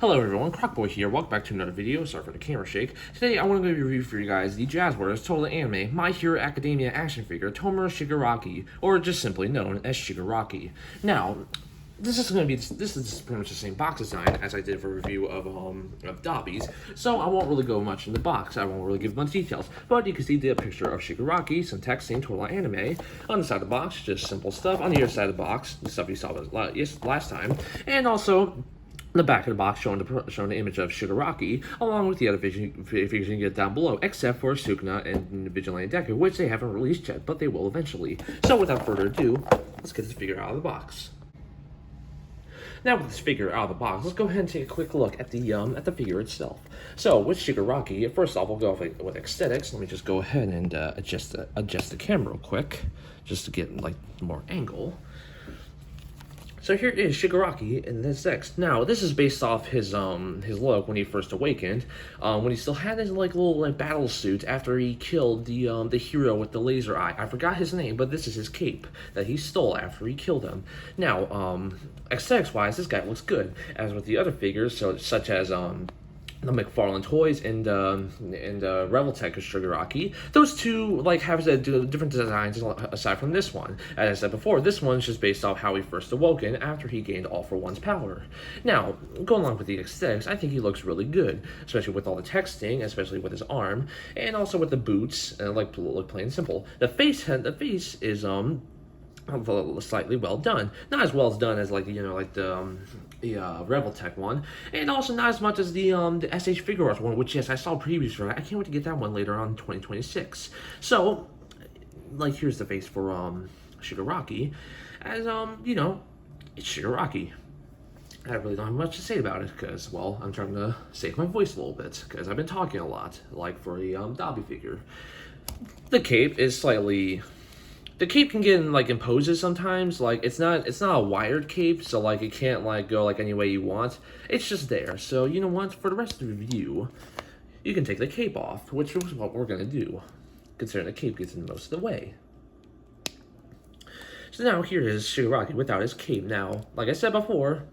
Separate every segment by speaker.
Speaker 1: Hello everyone, Crockboy here. Welcome back to another video. Sorry for the camera shake. Today I want to review for you guys the Jazwares Total Anime My Hero Academia action figure Tomura Shigaraki, or just simply known as Shigaraki. Now, this is pretty much the same box design as I did for a review of Dabi's, so I won't really go much in the box. I won't really give much details, but you can see the picture of Shigaraki, some text saying Total Anime. On the side of the box, just simple stuff. On the other side of the box, the stuff you saw last time, and also the back of the box showing the image of Shigaraki, along with the other figures you can get down below, except for Sukuna and Vigilante Deku, which they haven't released yet, but they will eventually. So without further ado, let's get this figure out of the box. Now with this figure out of the box, let's go ahead and take a quick look at the figure itself. So with Shigaraki, first off, we'll go with aesthetics. Let me just go ahead and adjust the camera real quick, just to get like more angle. So here is Shigaraki in this text. Now, this is based off his look when he first awakened, when he still had his little battle suit after he killed the hero with the laser eye. I forgot his name, but this is his cape that he stole after he killed him. Now, aesthetics-wise, this guy looks good, as with the other figures, such as the McFarlane toys and Reveltech of Shigaraki. Those two have different designs aside from this one. As I said before, this one's just based off how he first awoken after he gained All For One's power. Now, going along with the aesthetics, I think he looks really good, especially with all the texting, especially with his arm, and also with the boots, look plain and simple. The face is slightly well done. Not as well as done as the Reveltech one, and also not as much as the SH Figure Arts one, which yes, I saw previews for that. I can't wait to get that one later on in 2026. So, here's the face for Shigaraki, as it's Shigaraki. I really don't have much to say about it because, well, I'm trying to save my voice a little bit because I've been talking a lot, like for the Dabi figure. The cape is slightly. The cape can get in poses sometimes. It's not a wired cape, so it can't go any way you want. It's just there. So you know what? For the rest of the review, you can take the cape off, which is what we're gonna do, considering the cape gets in most of the way. So now here is Shigaraki without his cape. Now, like I said before,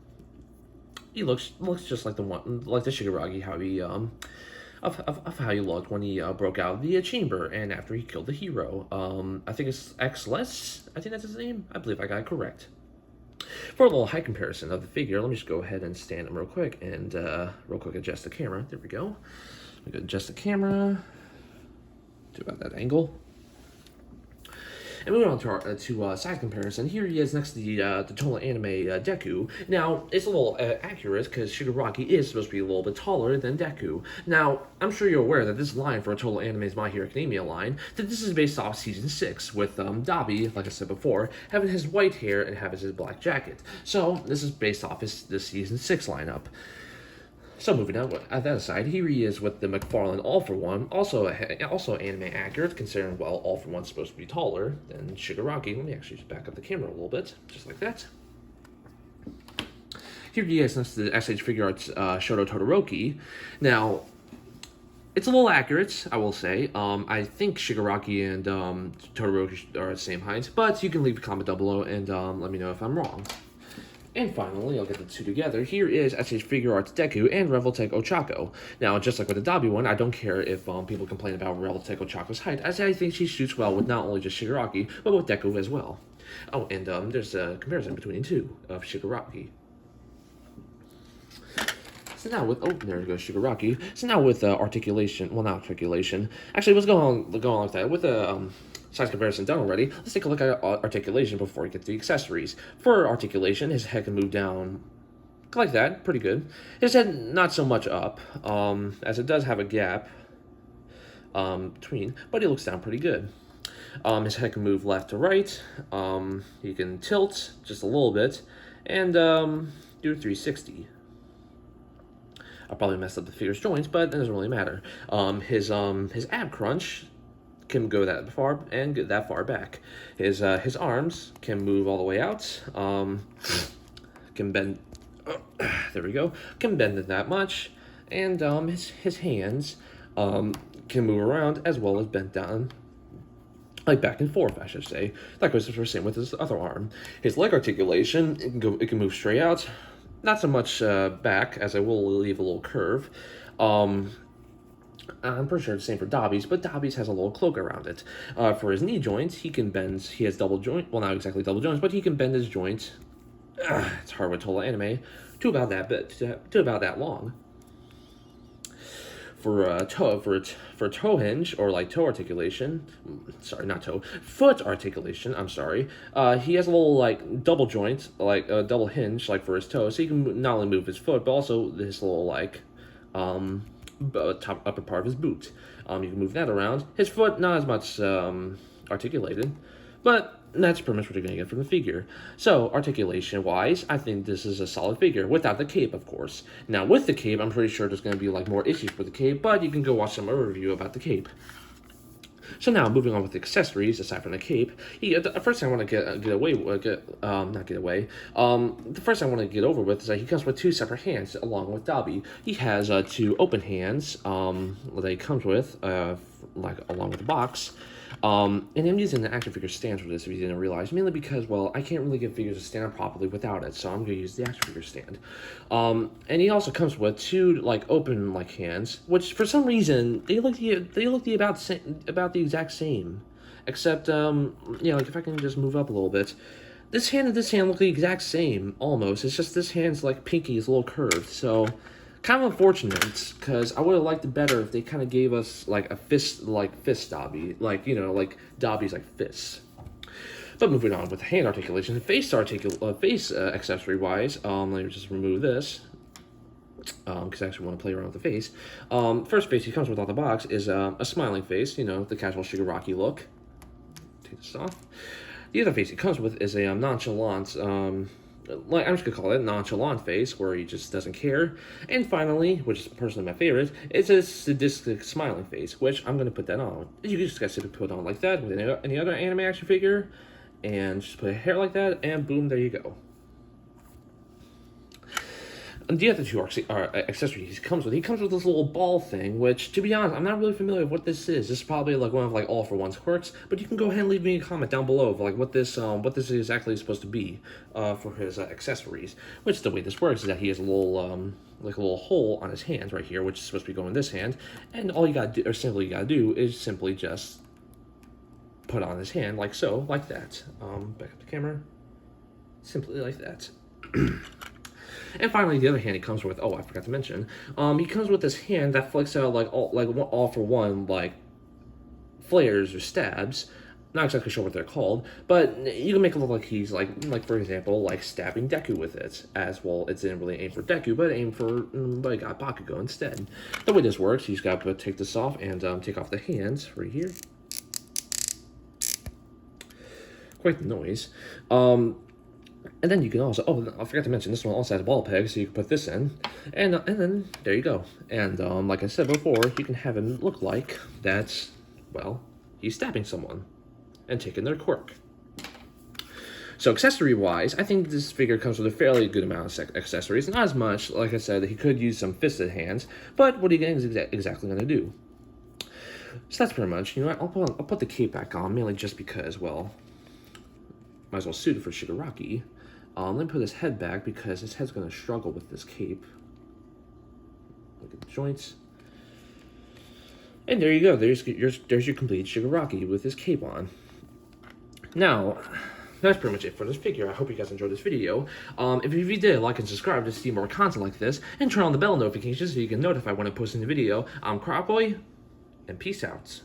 Speaker 1: he looks just like the Shigaraki how he of how he looked when he broke out of the chamber and after he killed the hero. I think it's X-Less. I think that's his name. I believe I got it correct. For a little height comparison of the figure, let me just go ahead and stand him real quick and adjust the camera. There we go. I'm gonna adjust the camera to about that angle. And moving on to size comparison, here he is next to the Total Anime Deku. Now, it's a little accurate because Shigaraki is supposed to be a little bit taller than Deku. Now, I'm sure you're aware that this line for Total Anime's My Hero Academia line, that this is based off Season 6, with Dabi, like I said before, having his white hair and having his black jacket. So, this is based off the Season 6 lineup. So moving on, at that aside, here he is with the McFarlane All For One, also anime accurate, considering, well, All For One's supposed to be taller than Shigaraki. Let me actually just back up the camera a little bit, just like that. Here he is next to the SH Figure Arts Shoto Todoroki. Now, it's a little accurate, I will say. I think Shigaraki and Todoroki are the same height, but you can leave a comment down below and let me know if I'm wrong. And finally, I'll get the two together. Here is SH Figure Arts Deku and Reveltech Ochako. Now, just like with the Dabi one, I don't care if people complain about Reveltech Ochako's height, as I think she shoots well with not only just Shigaraki, but with Deku as well. Oh, and there's a comparison between the two of Shigaraki. So now with, there goes Shigaraki. So now with articulation, well, not articulation. Actually, what's going on with that? With the size comparison done already, let's take a look at articulation before we get to the accessories. For articulation, his head can move down like that, pretty good. His head, not so much up, as it does have a gap between, but he looks down pretty good. His head can move left to right, he can tilt just a little bit, and do a 360. I'll probably mess up the figure's joints, but that doesn't really matter. His ab crunch can go that far and get that far back. His arms can move all the way out. Can bend. There we go. Can bend it that much, and his hands can move around as well as bend down, back and forth, I should say. That goes the same with his other arm. His leg articulation, it can move straight out, not so much back, as I will leave a little curve. I'm pretty sure it's the same for Dabi's, but Dabi's has a little cloak around it. For his knee joints, he can bend. He has double joint. Well, not exactly double joints, but he can bend his joints. It's hard with Total Anime to about that bit, to about that long. For toe hinge, or like toe articulation, sorry, not toe, foot articulation, I'm sorry, he has a little like double joint, like a double hinge, like for his toe, so he can not only move his foot, but also this little like upper part of his boot. You can move that around. His foot, not as much articulated, but that's pretty much what you're going to get from the figure. So, articulation-wise, I think this is a solid figure, without the cape, of course. Now, with the cape, I'm pretty sure there's going to be like more issues with the cape, but you can go watch some other review about the cape. So now, moving on with the accessories, aside from the cape, the first thing I want to the first thing I want to get over with is that he comes with two separate hands, along with Dabi. He has two open hands that he comes with, like along with the box. And I'm using the action figure stand for this, if you didn't realize, mainly because, well, I can't really get figures to stand properly without it, so I'm going to use the action figure stand. And he also comes with two, like, open, like, hands, which, for some reason, they look about the exact same, except, like, if I can just move up a little bit, this hand and this hand look the exact same, almost. It's just this hand's, like, pinky is a little curved, so kind of unfortunate, because I would have liked it better if they kind of gave us, like, a fist Dabi. Like, like Dabi's, like, fists. But moving on with the hand articulation, face accessory-wise, let me just remove this, because I actually want to play around with the face. First face he comes with out the box is a smiling face, the casual Shigaraki look. Take this off. The other face he comes with is a nonchalant, like, I'm just gonna call it a nonchalant face, where he just doesn't care. And finally, which is personally my favorite, is a sadistic smiling face, which I'm gonna put that on. You just gotta simply put it on like that with any other anime action figure, and just put a hair like that, and boom, there you go. And the other two accessories he comes with this little ball thing, which, to be honest, I'm not really familiar with what this is. This is probably like one of like All for One's quirks, but you can go ahead and leave me a comment down below of like what this is exactly supposed to be for his accessories. Which, the way this works is that he has a little like a little hole on his hands right here, which is supposed to be going in this hand, and all you gotta do, or simply you gotta do, is simply just put on his hand like so, like that. Back up the camera, simply like that. And finally, the other hand he comes with, I forgot to mention, he comes with this hand that flicks out like all for one, like, flares or stabs. Not exactly sure what they're called, but you can make it look like he's, like for example, like stabbing Deku with it. As well, it didn't really aim for Deku, but aimed for, but I got Bakugo instead. The way this works, you just gotta take this off and take off the hands right here. Quite the noise. And then you can also, I forgot to mention, this one also has a ball peg, so you can put this in, and then there you go. And like I said before, you can have him look like that's, well, he's stabbing someone and taking their quirk. So accessory-wise, I think this figure comes with a fairly good amount of accessories. Not as much, like I said, he could use some fisted hands, but what are you exactly going to do? So that's pretty much, I'll put the cape back on, mainly just because, well, might as well suit it for Shigaraki. Let me put his head back because his head's going to struggle with this cape. Look at the joints. And there you go. There's your complete Shigaraki with his cape on. Now, that's pretty much it for this figure. I hope you guys enjoyed this video. If you did, like and subscribe to see more content like this, and turn on the bell notifications so you get notified when I post a new video. I'm Crocboy, and peace out.